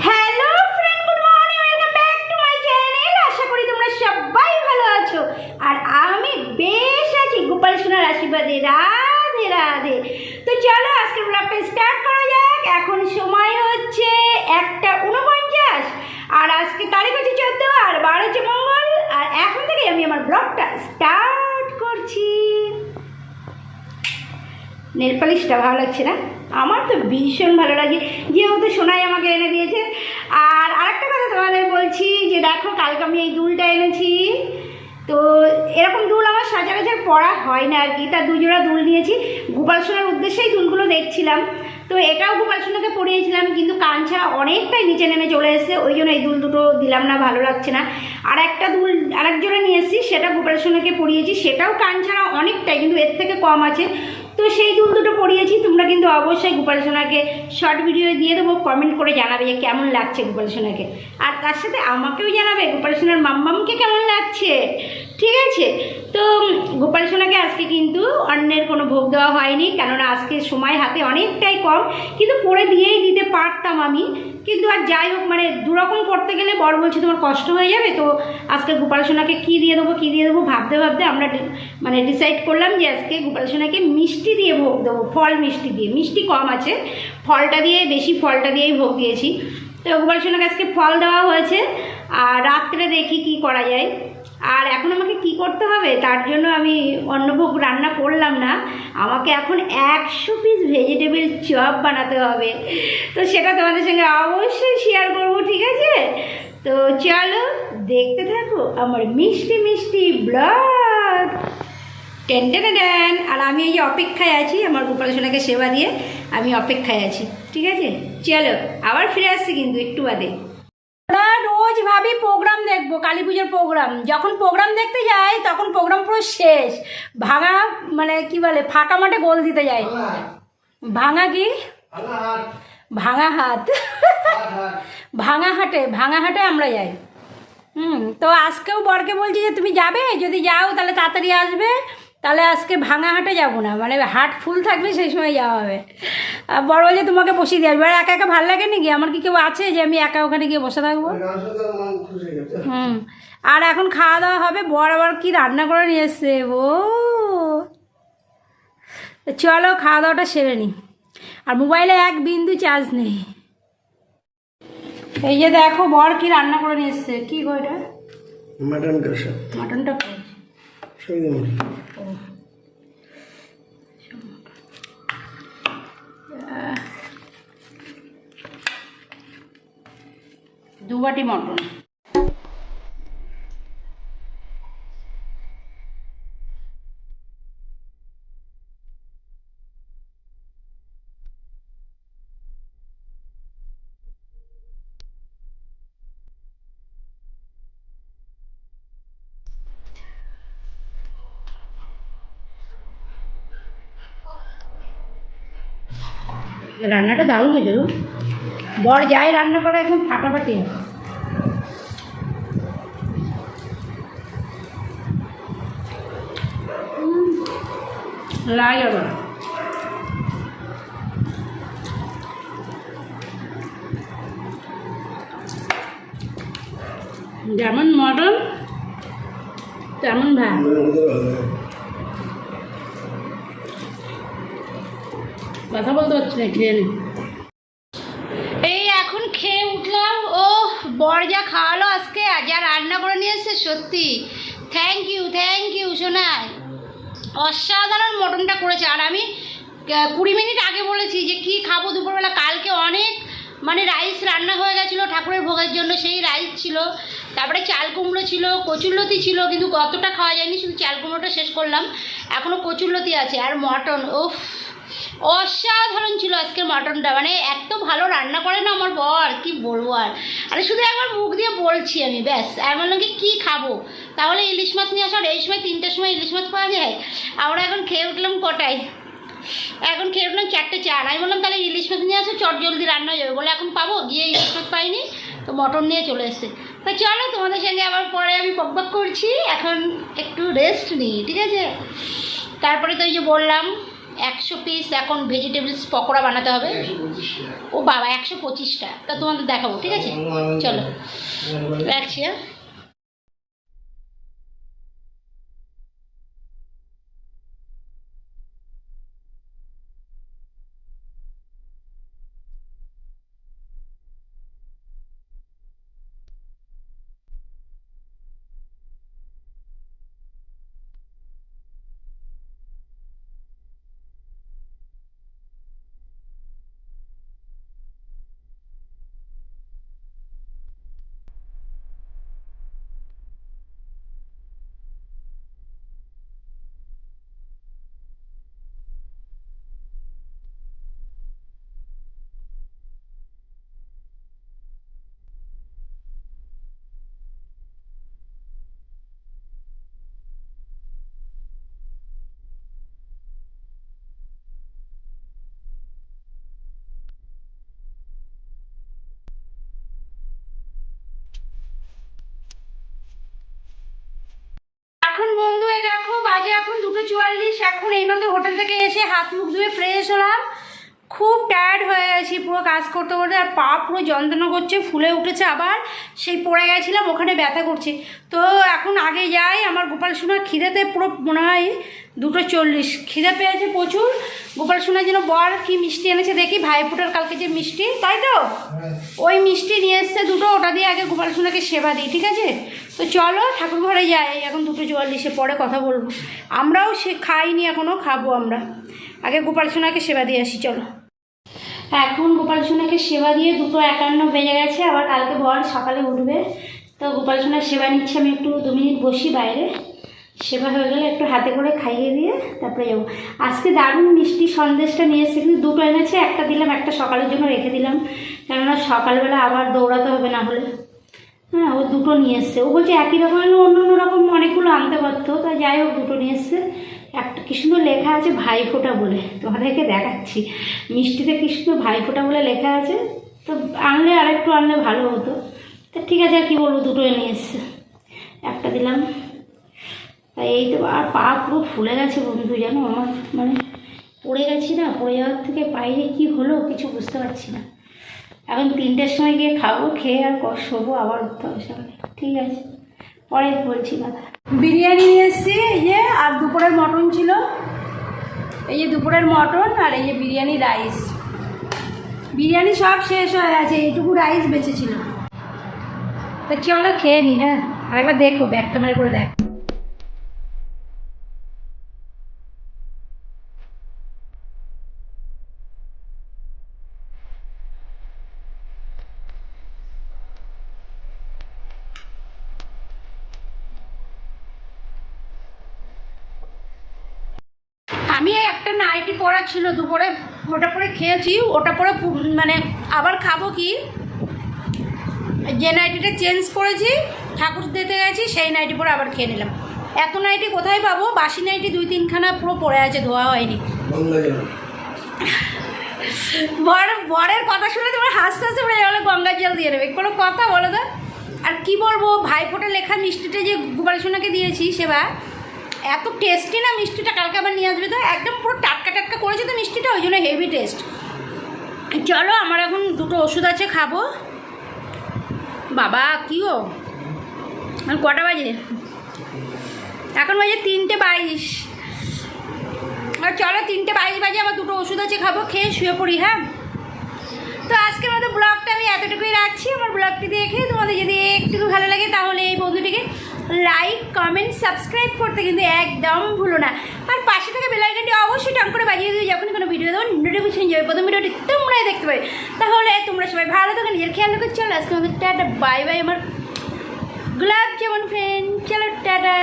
Hello friend, good morning, welcome back to my channel. আশা করি তোমরা সবাই ভালো আছো আর আমি বেশ আছি গোপাল সোনার আশীর্বাদে। রাধে রাধে। তো চলো আজকের ব্লগটা স্টার্ট করা যাক। এখন সময় হচ্ছে 1:49 আর আজকে তারিখ হচ্ছে 14 আর বার হচ্ছে মঙ্গল। আর এখন থেকে আমি আমার ব্লগটা স্টার্ট করছি। নেল পালিশটা ভালো লাগছে না? আমার তো ভীষণ ভালো লাগে, যেহেতু সোনাই আমাকে এনে দিয়েছে। আর আরেকটা কথা তোমাদের বলছি যে দেখো, কালকে আমি এই দুলটা এনেছি। তো এরকম দুল আমার সচরাচর পরা হয় না আর কি, তা দুজোড়া দুল নিয়েছি। গোপাল সোনার উদ্দেশ্যেই দুলগুলো দেখছিলাম। তো এটাও গোপাল সোনাকে পরিয়েছিলাম, কিন্তু কান ছাড়া অনেকটাই নিচে নেমে চলে এসেছে, ওই জন্য এই দুল দুটো দিলাম না, ভালো লাগছে না। আর একটা দুল আরেক জোড়া নিয়ে এসেছি, সেটা গোপাল সোনাকে পরিয়েছি, সেটাও কান ছাড়া অনেকটাই, কিন্তু এর থেকে কম আছে। তো সেই দুল দুটো পরিয়েছি। তোমরা কিন্তু অবশ্যই গোপাল সোনাকে শর্ট ভিডিও দিয়ে দেবো, কমেন্ট করে জানাবে যে কেমন লাগছে গোপাল সোনাকে। আর তার সাথে আমাকেও জানাবে গোপাল সোনার মাম্মামকে কেমন লাগছে, ঠিক আছে? তো গোপাল সোনাকে আজকে কিন্তু অন্যের কোনো ভোগ দেওয়া হয়নি, কেননা আজকে সময় হাতে অনেকটাই কম, কিন্তু পরে দিয়েই দিতে পারতাম আমি। কিন্তু আর যাই হোক, মানে দুরকম করতে গেলে বড় বলছে তোমার কষ্ট হয়ে যাবে। তো আজকে গোপাল সোনাকে কী দিয়ে দেবো ভাবতে ভাবতে আমরা মানে ডিসাইড করলাম যে আজকে গোপাল সোনাকে মিষ্টি দিয়ে ভোগ দেবো। ফল মিষ্টি দিয়ে, মিষ্টি কম আছে, ফলটা দিয়ে বেশি, ফলটা দিয়েই ভোগ দিয়েছি। তো গোপাল সোনাকে আজকে ফল দেওয়া হয়েছে। আর রাত্রে দেখি কি করা যায়। আর এখন আমাকে কি করতে হবে, তার জন্য আমি অন্নভোগ রান্না করলাম না, আমাকে এখন 100 পিস ভেজিটেবল চপ বানাতে হবে। তো সেটা তোমাদের সঙ্গে অবশ্যই শেয়ার করবো, ঠিক আছে? তো চলো দেখতে থাকো আমার মিষ্টি মিষ্টি ব্লগ। টেন। আর আমি এই যে অপেক্ষায় আছি, আমার গোপাল সোনাকে সেবা দিয়ে আমি অপেক্ষায় আছি, ঠিক আছে? চলো আবার ফিরে আসছি কিন্তু একটু বাদে। রোজ ভাবি প্রোগ্রাম দেখবো, কালী পুজোর প্রোগ্রাম। যখন প্রোগ্রাম দেখতে যাই তখন প্রোগ্রাম পুরো শেষ, ভাঙা, মানে কি বলে, ফাঁকা মাঠে গোল দিতে যায়। ভাঙা কি? ভাঙা হাট। ভাঙা হাটে আমরা যাই। তো আজকেও বরকে বলছি যে তুমি যাবে, যদি যাও তাহলে তাড়াতাড়ি আসবে, তাহলে আজকে ভাঙা হাটে যাবো না, মানে হাট ফুল থাকবে সেই সময় যাওয়া হবে। বড় বলছে তোমাকে বসিয়ে দিয়ে আসবে। আর একা একা ভালো লাগে নাকি? আমার কি কেউ আছে যে আমি একা ওখানে গিয়ে বসে থাকবো? আর এখন খাওয়া দাওয়া হবে। বর আবার কি রান্না করে নিয়ে এসছে, ও চলো খাওয়া দাওয়াটা সেরে নি। আর মোবাইলে 1 বিন্দু চার্জ নেই। এই যে দেখো বর কি রান্না করে নিয়ে এসছে। কি গো এটা? মাটন কষা। মাটনটা দু বাটি মটন। রান্নাটা দারুণ হয়েছে। বর যাই রান্না করে একদম ফাটাফাটি। লাগে আবার যেমন মটন তেমন ভাত। কথা বলতে পারছি না, খেয়ে নি। এই এখন খেয়ে উঠলাম। ও বর যা খাওয়ালো আজকে, আর যা রান্না করে নিয়ে এসছে, সত্যি থ্যাংক ইউ সোনাই। অসাধারণ মটনটা করেছে। আর আমি 20 মিনিট আগে বলেছি যে কি খাবো দুপুরবেলা। কালকে অনেক মানে রাইস রান্না হয়ে গেছিলো ঠাকুরের ভোগের জন্য, সেই রাইস ছিল, তারপরে চাল কুমড়ো ছিল, কচুরলতি ছিল, কিন্তু কতটা খাওয়া যায়নি, শুধু চাল কুমড়োটা শেষ করলাম, এখনও কচুরলতি আছে। আর মটন, ওফ অসাধারণ ছিল আজকের মটনটা, মানে এত ভালো রান্না করে না আমার বর, কি বলবো। আর শুধু একবার মুখ দিয়ে বলছি আমি, ব্যাস। আমি বললাম কি খাবো, তাহলে ইলিশ মাছ নিয়ে আসার, এই সময় 3টের সময় ইলিশ মাছ পাওয়া যায়। আমরা এখন খেয়ে উঠলাম কটায়, এখন খেয়ে উঠলাম 4:04। আমি বললাম তাহলে ইলিশ মাছ নিয়ে আসো, চট জলদি রান্না হয়ে যাবে। বলে এখন পাবো, গিয়ে ইলিশ মাছ পাইনি, তো মটন নিয়ে চলে এসছে। তো চলো তোমাদের সঙ্গে আবার পরে আমি বকবক করছি, এখন একটু রেস্ট নিই, ঠিক আছে? তারপরে তো এই যে বললাম 100 পিস এখন ভেজিটেবলস পকোড়া বানাতে হবে। ও বাবা 125টা, তা তোমাদের দেখাবো, ঠিক আছে? চলো রাখছি। হ্যাঁ এখন বন্ধু এই দেখো বাজে এখন 2:44। এখন এই মধ্যে হোটেল থেকে এসে হাত মুখ ধুয়ে ফ্রেশ হলাম। খুব টায়ার্ড হয়ে গেছি পুরো কাজ করতে করতে, আর পা পুরো যন্ত্রণা করছে, ফুলে উঠেছে, আবার সেই পড়ে গেছিলাম ওখানে ব্যথা করছে। তো এখন আগে যাই, আমার গোপাল সোনার খিদেতে পুরো মনে হয় 2:40 খিদে পেয়েছে প্রচুর। গোপাল সোনার জন্য বর কি মিষ্টি এনেছে দেখি, ভাইফোঁটার কালকে যে মিষ্টি, তাই তো ওই মিষ্টি নিয়ে এসছে দুটো, ওটা দিয়ে আগে গোপাল সোনাকে সেবা দিই, ঠিক আছে? তো চলো ঠাকুর ঘরে যাই, এখন 2:44, পরে কথা বলবো। আমরাও সে খাইনি এখনও, খাবো আমরা। আগে গোপাল সোনাকে সেবা দিয়ে আসি, চলো। এখন গোপাল সোনাকে সেবা দিয়ে 2:51 বেজে গেছে, আবার কালকে বর সকালে উঠবে। তো গোপাল সোনার সেবা নিচ্ছে, আমি একটু 2 মিনিট বসি বাইরে, সেবা হয়ে গেলে একটু হাতে করে খাইয়ে দিয়ে তারপরে যাবো। আজকে দারুণ মিষ্টি সন্দেশটা নিয়ে এসেছে, কিন্তু 2টো এনেছে, একটা দিলাম, একটা সকালের জন্য রেখে দিলাম, কেননা সকালবেলা আবার দৌড়াতে হবে না হলে। হ্যাঁ ও 2টো নিয়ে এসছে, ও বলছে একই রকম অন্য অন্য রকম অনেকগুলো আনতে পারতো, তা যাই হোক 2টো নিয়ে এসছে। একটা কি সুন্দর লেখা আছে ভাইফোঁটা বলে, তোমাদেরকে দেখাচ্ছি, মিষ্টিতে কি সুন্দর ভাইফোঁটা বলে লেখা আছে। তো আনলে আরেকটু আনলে ভালো হতো, তা ঠিক আছে আর কী বলবো, 2টোই নিয়ে এসছে, একটা দিলাম। তাই এই তো, আর পা পুরো ফুলে গেছে বন্ধু, জানো আমার, মানে পড়ে গেছি না, পড়ে যাওয়ার থেকে পায়ে কী হলো কিছু বুঝতে পারছি না। এখন 3টের সময় গিয়ে খাবো, খেয়ে আর শোবো, আবার উঠতে হবে সকালে, ঠিক আছে? পরে বলছি কথা। বিরিয়ানি নিয়ে এসেছি এই যে, আর দুপুরের মটন ছিল, এই যে দুপুরের মটন, আর এই যে বিরিয়ানি রাইস। বিরিয়ানি সব শেষ হয়ে গেছে, এইটুকু রাইস বেঁচেছিল। তো চলো খেয়ে নি। হ্যাঁ আরেকবার দেখো, ব্যাগ ক্যামেরা করে দেখ। আমি একটা নাইটি পরা ছিল দুপুরে, ওটা পরে খেয়েছি, ওটা পরে মানে আবার খাবো কি, যে নাইটিটা চেঞ্জ করেছি ঠাকুর দিতে গেছি সেই নাইটি পরে আবার খেয়ে নিলাম। এত নাইটি কোথায় পাবো, বাসি নাইটি 2-3খানা পুরো পড়ে আছে, ধোয়া হয়নি। বরের কথা শুনে তোমার হাসতে হাসতে পড়ে গেলে গঙ্গার জল দিয়ে নেবে, কোনো কথা বলো তো। আর কি বলবো, ভাইফোঁটা লেখা মিষ্টিটা যে গোপাল সোনাকে দিয়েছি সেবা, এত টেস্টি না মিষ্টিটা, কালকে আবার নিয়ে আসবে তো, একদম পুরো টাটকা টাটকা করেছে তো মিষ্টিটা, ওই জন্য হেভি টেস্ট। চলো আমার এখন 2টো ওষুধ আছে, খাবো। বাবা কী গো, কটা বাজে এখন? বাজে 3:22। আর চলো 3:22 বাজে, আমার 2টো ওষুধ আছে, খাবো, খেয়ে শুয়ে পড়ি। হ্যাঁ তো আজকের মতো ব্লগটা আমি এতটুকুই রাখছি। আমার ব্লগটি দেখে তোমাদের যদি একটু ভালো লাগে তাহলে এই বন্ধুটিকে লাইক কমেন্ট সাবস্ক্রাইব করতে কিন্তু একদম ভুলো না, আর পাশে থেকে বেল আইকনটি অবশ্যই টান করে বাজিয়ে দিও, যখন কোনো ভিডিও দেবো নোটিফিকেশন যাবে, প্রথম ভিডিওটি তোমরাই দেখতে পাবে। তাহলে তোমরা সবাই ভালো থাকো, নিজের খেয়াল রাখো। চলো আজকে আমাদের টাটা বাই বাই, আমার গোলাপ যেমন ফ্রেন্ড, চলো টাটা।